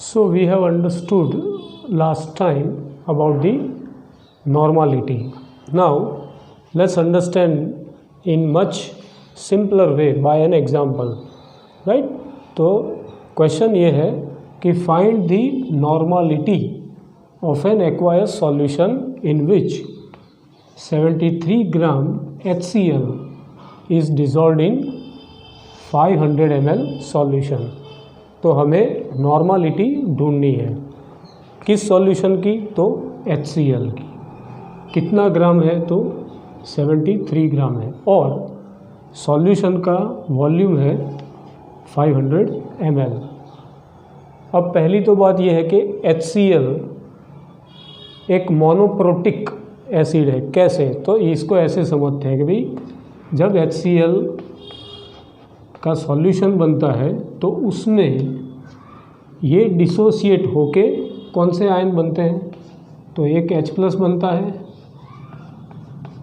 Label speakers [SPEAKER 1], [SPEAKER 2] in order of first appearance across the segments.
[SPEAKER 1] So we have understood last time about the normality. Now let's understand in much simpler way by an example, right? तो question ये है कि find the normality of an aqueous solution in which 73 gram HCl is dissolved in 500 ml solution. तो हमें normality ढूंढनी है किस solution की? तो HCl की. कितना ग्राम है? तो 73 ग्राम है और सॉल्यूशन का वॉल्यूम है 500 ml. अब पहली तो बात यह है कि HCl एक मोनोप्रोटिक एसिड है. कैसे? तो इसको ऐसे समझते हैं कि भाई जब HCl का सॉल्यूशन बनता है तो उसमें ये डिसोसिएट होके कौन से आयन बनते हैं? तो एक H+ बनता है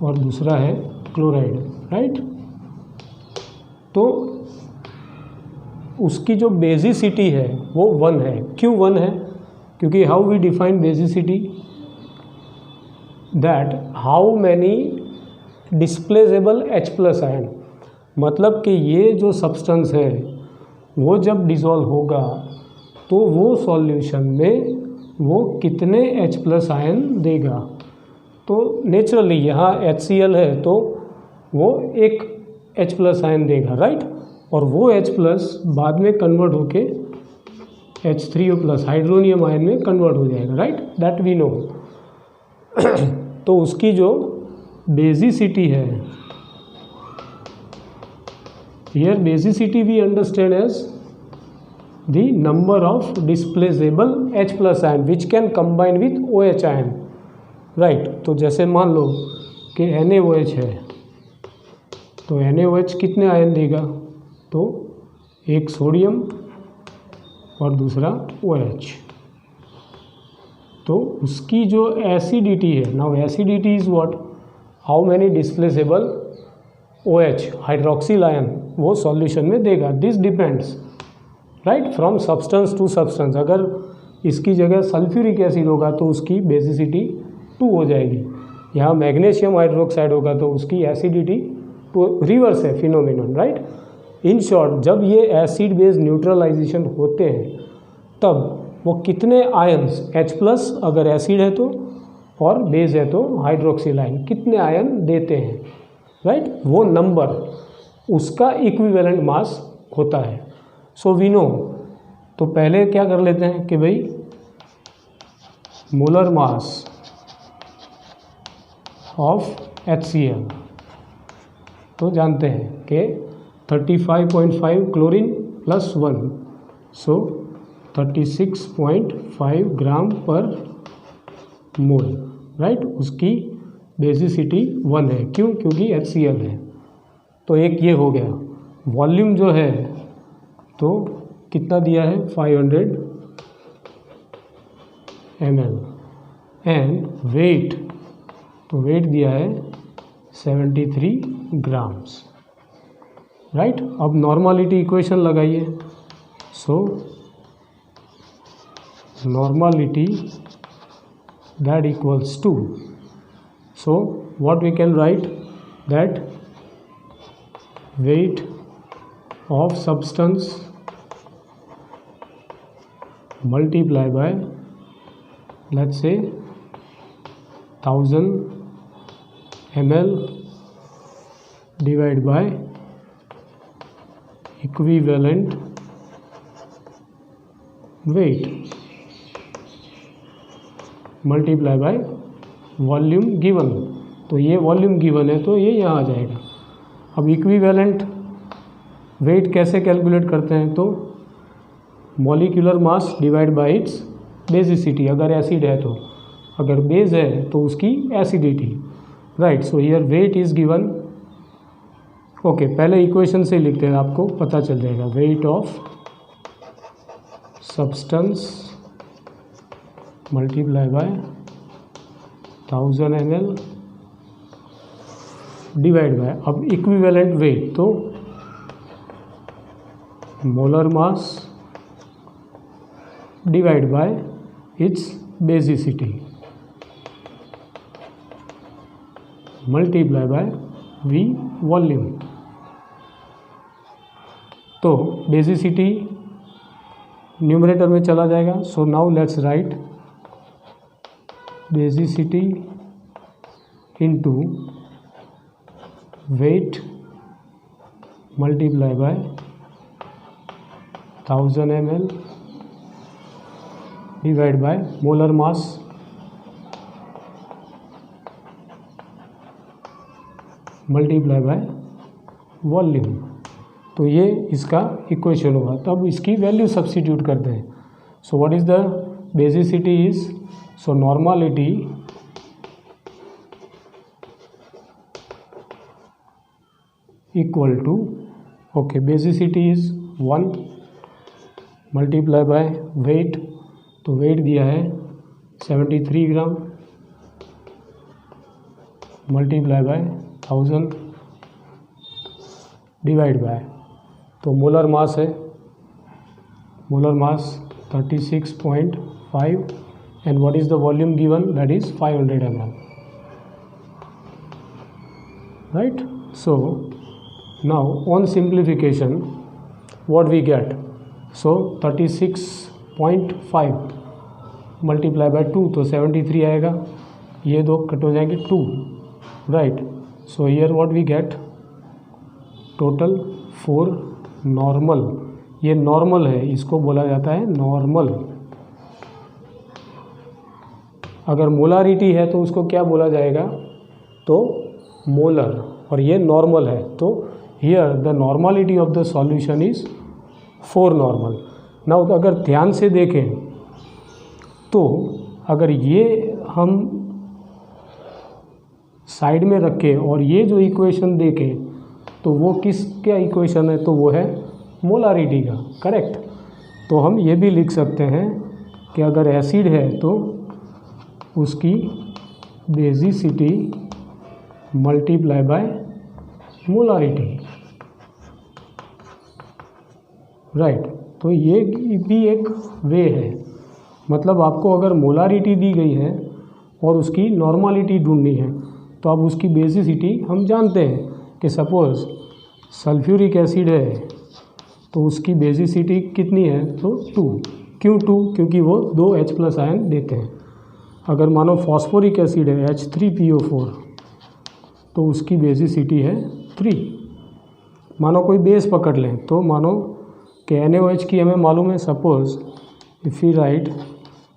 [SPEAKER 1] और दूसरा है क्लोराइड, राइट? तो उसकी जो बेसिसिटी है वो 1 है. क्यों 1 है? क्योंकि how we define basicity? That how many displaceable H+ ion. मतलब कि ये जो सब्सटेंस है वो जब डिसॉल्व होगा तो वो सॉल्यूशन में वो कितने H+ आयन देगा. तो नेचुरली यहाँ HCl है तो वो एक H+ आयन देगा, राइट? और वो H+ बाद में कन्वर्ट होके H3O+ हाइड्रोनियम आयन में कन्वर्ट हो जाएगा, राइट? That we know. तो उसकी जो बेसिसिटी है, here basicity we understand as the number of displaceable H+ ion which can combine with OH ion, right? तो जैसे मान लो कि NaOH है तो NaOH कितने आयन देगा? तो एक सोडियम और दूसरा OH. तो उसकी जो एसिडिटी है, now acidity is what? How many displaceable OH hydroxyl ion वो सॉल्यूशन में देगा. This depends, right, from substance to substance. अगर इसकी जगह सल्फ्यूरिक एसिड होगा तो उसकी बेसिसिटी 2 हो जाएगी. यहाँ मैग्नीशियम हाइड्रोक्साइड होगा तो उसकी एसिडिटी तो रिवर्स है फिनोमिनन, राइट? इन शॉर्ट, जब ये एसिड बेस न्यूट्रलाइजेशन होते हैं तब वो कितने आयन्स H+ अगर एसिड है तो और बेस है तो हाइड्रोक्सिल आयन कितने आयन देते हैं, राइट? वो नंबर उसका इक्विवेलेंट मास होता है. So we know. तो पहले क्या कर लेते हैं कि भाई मोलर मास ऑफ HCl तो जानते हैं कि 35.5 क्लोरीन प्लस 1, सो 36.5 ग्राम पर मोल, राइट? उसकी बेसिसिटी 1 है. क्यों? क्योंकि HCl है. तो एक ये हो गया. वॉल्यूम जो है तो कितना दिया है? 500 ml. एंड वेट, तो वेट दिया है 73 ग्राम्स, राइट? अब नॉर्मलिटी इक्वेशन लगाइए. So normality that equals to, so what we can write? That weight of substance multiply by, let's say, 1000 ml divided by equivalent weight multiply by volume given. तो ये volume given है तो ये यहाँ आ जाएगा. अब equivalent wait कैसे calculate करते हैं? तो molecular mass divide by its basicity. अगर एसिड है तो, अगर बेस है तो उसकी acidity, right? So here weight is given. Okay, पहले इक्वेशन से लिखते हैं, आपको पता चल जाएगा. Weight of substance multiply by 1000 ml divide by, अब इक्विवेलेंट वेट तो molar mass divide by its basicity multiply by V volume. तो बेसिसिटी न्यूमरेटर में चला जाएगा। So now let's write basicity into weight multiply by 1000 ml divide by molar mass multiply by volume. तो ये इसका equation होगा। तब इसकी वैल्यू सब्स्टिट्यूट करते हैं। So what is the basicity is, so normality equal to, okay, basicity is 1 multiply by weight. तो weight दिया है 73 gram multiply by 1000 divide by, तो मोलर मास है, molar mass 36.5 and what is the volume given, that is 500 ml, right. So now on simplification what we get, so 36.5 multiply by 2 तो 73 आएगा, ये दो cut हो जाएंगे 2, right. So here what we get total 4 normal, ये normal है, इसको बोला जाता है नॉर्मल। अगर मोलारिटी है तो उसको क्या बोला जाएगा, तो मोलर, और ये नॉर्मल है। तो here the normality of the solution is 4 normal. Now अगर ध्यान से देखें तो अगर ये हम साइड में रखें और ये जो इक्वेशन देखें तो वो किसका इक्वेशन है, तो वो है मोलारिटी का, करेक्ट। तो हम ये भी लिख सकते हैं कि अगर एसिड है तो उसकी basicity multiply bye molarity, right. तो ये भी एक वे है, मतलब आपको अगर मोलारिटी दी गई है और उसकी नॉर्मलिटी ढूंढनी है तो आप उसकी बेसिसिटी, हम जानते हैं कि सपोज़ सल्फ्यूरिक एसिड है तो उसकी बेसिसिटी कितनी है, तो 2। क्यों 2? क्योंकि वो 2 H+ आयन देते हैं। अगर मानो फॉस्फोरिक एसिड है H3PO4 तो उसकी बेसिसिटी है 3। मानो कोई बेस पकड़ लें तो मानो कि NaOH की हमें मालूम है, suppose if you right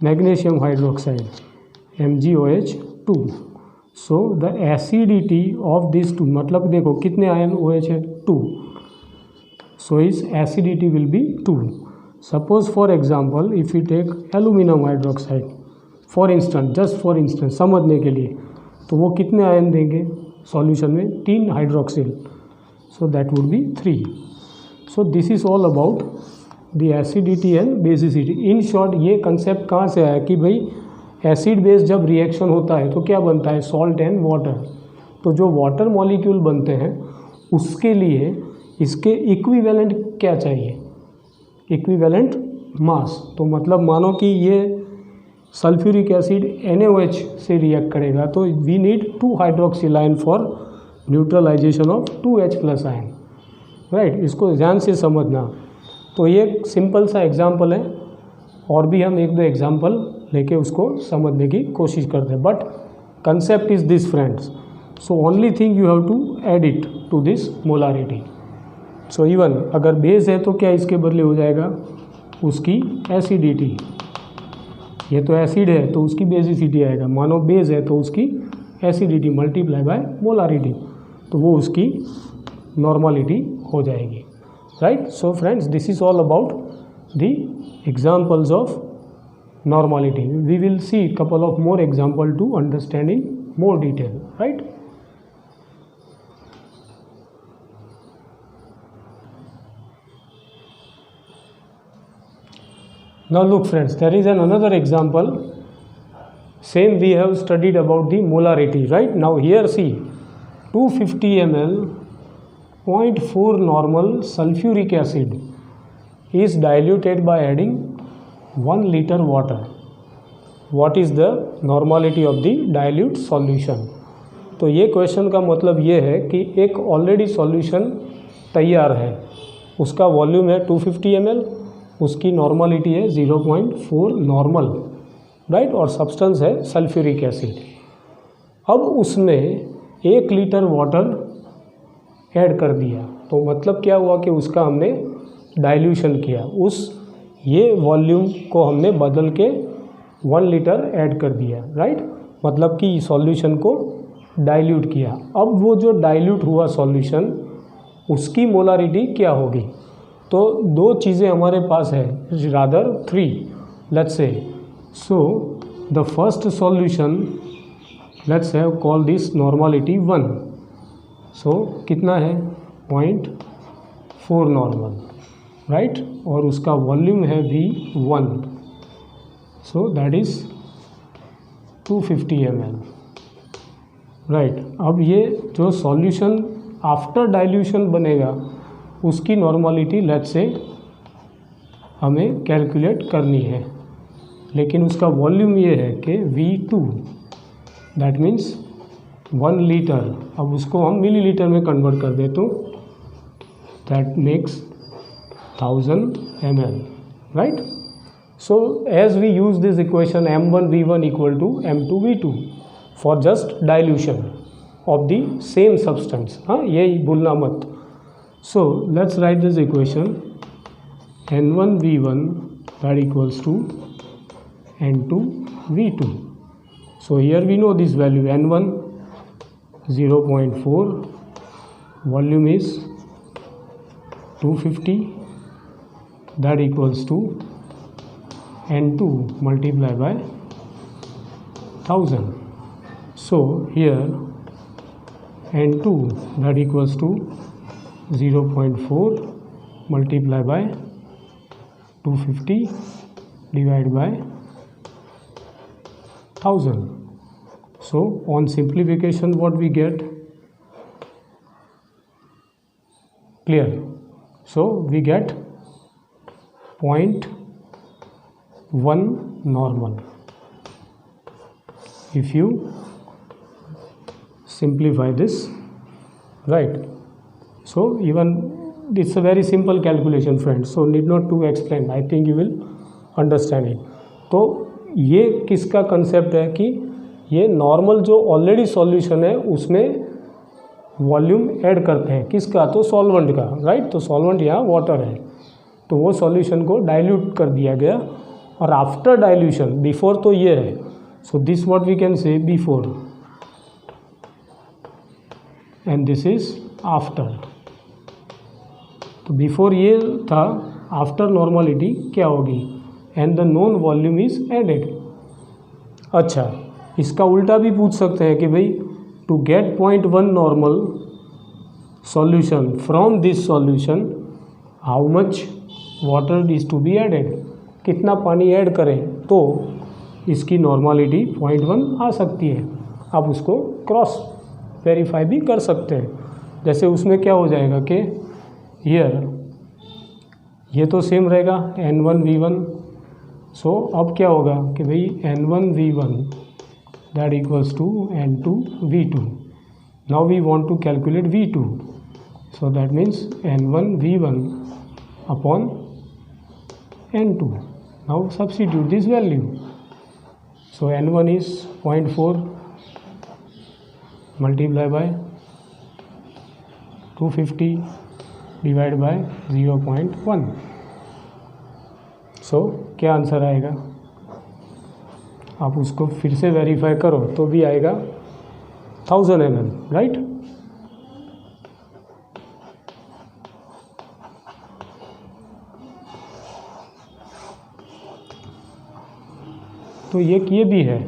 [SPEAKER 1] magnesium hydroxide MgOH2, so the acidity of this 2, मतलब देखो कितने आयन OH है, 2, सो इस acidity will be 2। Suppose for example if you take aluminium hydroxide for instant, just for instant समझने के लिए, तो वो कितने आयन देंगे सॉल्यूशन में, 3 hydroxyl, so that would be 3। So this is all about the acidity and basicity. In short ये concept कहाँ से आया कि भाई एसिड बेस जब रिएक्शन होता है तो क्या बनता है, सॉल्ट एंड वाटर। तो जो वाटर मॉलिक्यूल बनते हैं उसके लिए इसके इक्विवेलेंट क्या चाहिए, इक्विवेलेंट मास। तो मतलब मानो कि ये सल्फ्यूरिक एसिड NaOH से रिएक्ट करेगा तो we need 2 hydroxyl ion for neutralisation of 2 H+ ion, right. इसको ध्यान से समझना। तो ये सिंपल सा एग्जाम्पल है, और भी हम 1-2 एग्जाम्पल लेके उसको समझने की कोशिश करते हैं, but concept is this friends. So only thing you have to add it to this molarity. So even अगर बेस है तो क्या इसके बदले हो जाएगा उसकी एसिडिटी, ये तो एसिड है तो उसकी बेसिसिटी आएगा, मानो बेस है तो उसकी एसिडिटी मल्टीप्लाई बाय मोलारिटी, तो वो उसकी नॉर्मलिटी हो जाएगी, right. So friends this is all about the examples of normality. We will see couple of more example to understand in more detail, right. Now look friends, there is another example, same we have studied about the molarity, right. Now here see 250 ml 0.4 normal sulfuric acid is diluted by adding 1 liter water, what is the normality of the dilute solution? तो ये question का मतलब ये है कि एक already solution तैयार है, उसका वॉल्यूम है 250 ml, उसकी नॉर्मलिटी है 0.4 नॉर्मल, राइट, और सब्सटेंस है सल्फ्यूरिक एसिड। अब उसमें 1 लीटर वाटर ऐड कर दिया, तो मतलब क्या हुआ कि उसका हमने डाइल्यूशन किया, ये वॉल्यूम को हमने बदल के 1 लीटर ऐड कर दिया, राइट, मतलब कि सॉल्यूशन को डाइल्यूट किया। अब वो जो डाइल्यूट हुआ सॉल्यूशन, उसकी मोलारिटी क्या होगी? तो 2 चीज़ें हमारे पास है, rather 3, let's say. So the first solution, let's have call this normality 1। सो कितना है? 0.4 नॉर्मल, राइट, और उसका वॉल्यूम है V1, so that is 250 ml, right. अब ये जो सॉल्यूशन आफ्टर डाइल्यूशन बनेगा, उसकी नॉर्मलिटी लेट्स से हमें कैलकुलेट करनी है, लेकिन उसका वॉल्यूम ये है कि V2, दैट मीन्स 1 लीटर। अब उसको हम मिलीलीटर में कन्वर्ट कर दे तो that makes 1000 ml, right. So as we use this equation M1V1 equal to M2V2 for just dilution of the same substance, हाँ, यही भूलना मत। So let's write this equation N1V1 that equals to N2V2। So here we know this value, N1 0.4, volume is 250, that equals to N2 multiplied by 1000. So here N2 that equals to 0.4 multiplied by 250 divided by 1000. So on simplification what we get? Clear? So we get 0.1 normal. If you simplify this, right, so even it's a very simple calculation friends, so need not to explain, I think you will understand it. तो ये किसका concept है कि ये normal जो already solution है उसमें volume add करते हैं, किसका? तो सॉल्वेंट का, राइट। तो सॉल्वेंट यहाँ वाटर है, तो वो सॉल्यूशन को डाइल्यूट कर दिया गया, और आफ्टर डाइल्यूशन, बिफोर तो ये है, so this what we can say before and this is after. तो बिफोर ये था, आफ्टर नॉर्मलिटी क्या होगी? And the known volume is added. अच्छा, इसका उल्टा भी पूछ सकते हैं कि भाई to get 0.1 normal solution from this solution how much water is to be added, कितना पानी ऐड करें तो इसकी नॉर्मलिटी 0.1 आ सकती है। आप उसको क्रॉस वेरीफाई भी कर सकते हैं, जैसे उसमें क्या हो जाएगा कि ये तो सेम रहेगा N1V1। सो अब क्या होगा कि भाई N1V1 that equals to N2V2। Now we want to calculate V2, so that means N1V1 upon N2। Now substitute this value, so N1 is 0.4 multiply by 250 divided by 0.1। सो क्या आंसर आएगा? आप उसको फिर से वेरीफाई करो तो भी आएगा 1000 ml, राइट। तो ये भी है,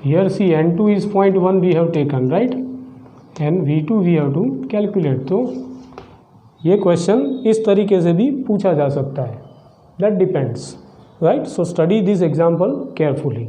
[SPEAKER 1] here see N2 is 0.1 we have taken, right, and V2 we have to calculate। तो ये क्वेश्चन इस तरीके से भी पूछा जा सकता है, that depends, right। So study this example carefully।